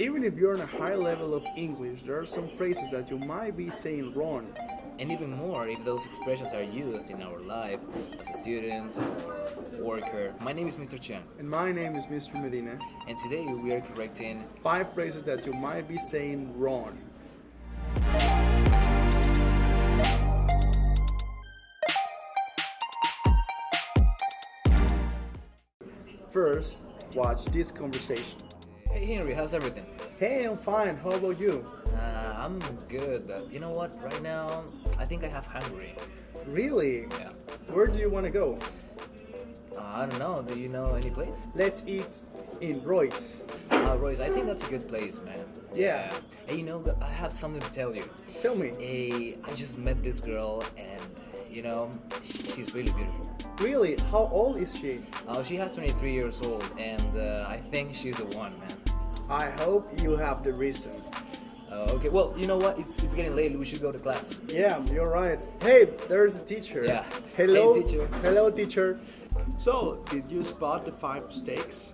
Even if you're on a high level of English, there are some phrases that you might be saying wrong. And even more if those expressions are used in our life as a student or worker. My name is Mr. Chiang, And my name is Mr. Medina. and today we are correcting 5 phrases that you might be saying wrong. First, watch this conversation. Hey Henry, how's everything? Hey, I'm fine. How about you? I'm good, but you know what? Right now, I think I have hungry. Really? Yeah. Where do you want to go? I don't know. Do you know any place? Let's eat in Royce. Royce, I think that's a good place, man. Yeah. Hey, you know, I have something to tell you. Tell me. Hey, I just met this girl, and you know, she's really beautiful. Really? How old is she? She has 23 years old, and I think she's the one, man. I hope you have the reason. Okay, well, you know what? It's getting late. We should go to class. Yeah, you're right. Hey, there's a teacher. Yeah. Hello, Hey, teacher. Hello, teacher. So, did you spot the 5 mistakes?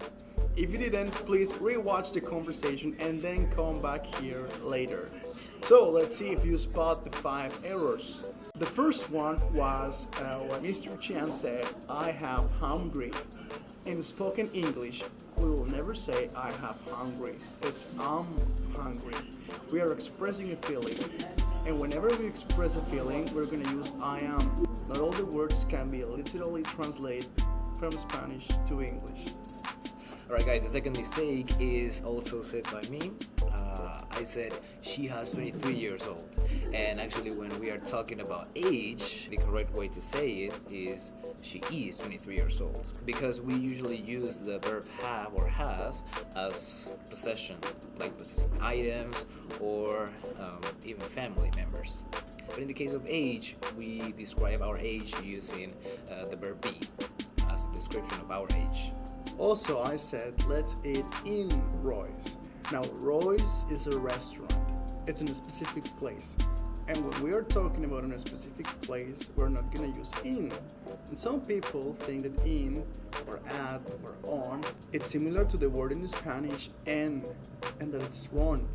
If you didn't, please rewatch the conversation and then come back here later. So, let's see if you spot the 5 errors. The first one was what Mr. Chan said, I have hungry. In spoken English, we will never say I have hungry. It's I'm hungry. We are expressing a feeling. And whenever we express a feeling, we're going to use I am. Not all the words can be literally translated from Spanish to English. Alright, guys, the second mistake is also said by me. I said she has 23 years old. And actually, when we are talking about age, the correct way to say it is she is 23 years old. Because we usually use the verb have or has as possession, like possessing items or even family members. But in the case of age, we describe our age using the verb be as a description of our age. Also, I said, let's eat in Royce. Now, Royce is a restaurant. It's in a specific place. And when we are talking about in a specific place, we're not going to use in. And some people think that in, or at, or on, it's similar to the word in Spanish, and that it's wrong.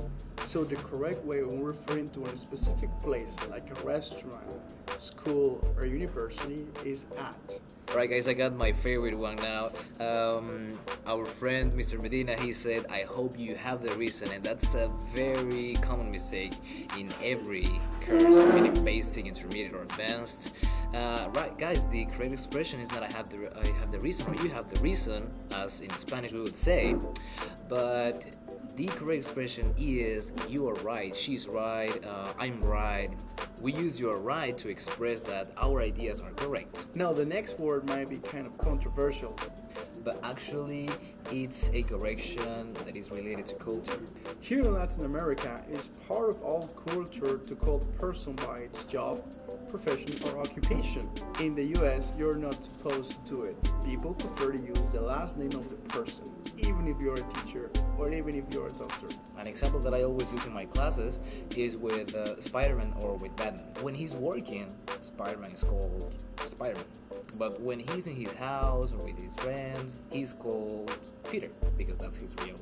So the correct way when we're referring to a specific place, like a restaurant, school, or university, is at. Alright, guys, I got my favorite one now. Our friend Mr. Medina, he said, I hope you have the reason, and that's a very common mistake in every course, meaning basic, intermediate, or advanced. Right, guys, the correct expression is not I have the reason or you have the reason, as in Spanish we would say, but the correct expression is you are right, she's right, I'm right. We use you are right to express that our ideas are correct. Now, the next word might be kind of controversial. But actually, it's a correction that is related to culture. Here in Latin America, it's part of all culture to call a person by its job, profession, or occupation. In the US, you're not supposed to do it. People prefer to use the last name of the person, even if you're a teacher or even if you're a doctor. An example that I always use in my classes is with Spider-Man or with Batman. When he's working, Spider-Man is called Spider-Man. But when he's in his house or with his friends, he's called Peter because that's his real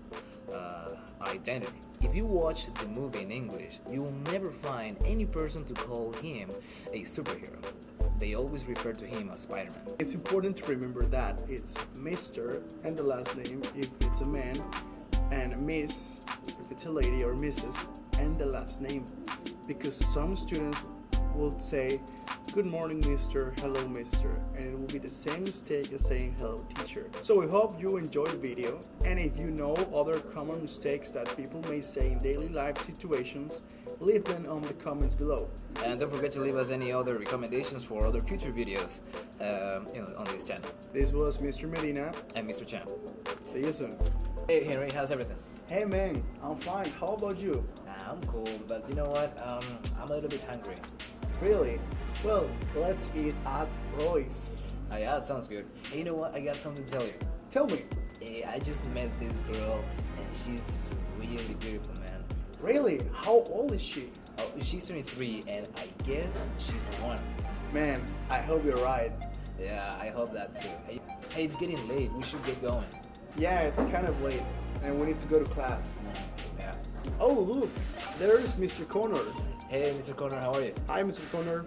identity. If you watch the movie in English, you will never find any person to call him a superhero. They always refer to him as Spider-Man. It's important to remember that it's Mr. and the last name if it's a man, and Miss if it's a lady, or Mrs. and the last name. Because some students will say, good morning, Mr. Hello, Mr. And it will be the same mistake as saying hello, teacher. So we hope you enjoyed the video. And if you know other common mistakes that people may say in daily life situations, leave them on the comments below. And don't forget to leave us any other recommendations for other future videos on this channel. This was Mr. Medina and Mr. Chan. See you soon. Hey Henry, how's everything? Hey man, I'm fine. How about you? I'm cool, but you know what? I'm a little bit hungry. Really? Well, let's eat at Royce. Yeah, that sounds good. Hey, you know what? I got something to tell you. Tell me. Hey, I just met this girl, and she's really beautiful, man. Really? How old is she? Oh, she's 23, and I guess she's the one. Man, I hope you're right. Yeah, I hope that too. Hey, it's getting late. We should get going. Yeah, it's kind of late, and we need to go to class. Yeah. Oh, look, there's Mr. Connor. Hey, Mr. Connor, how are you? Hi, Mr. Connor.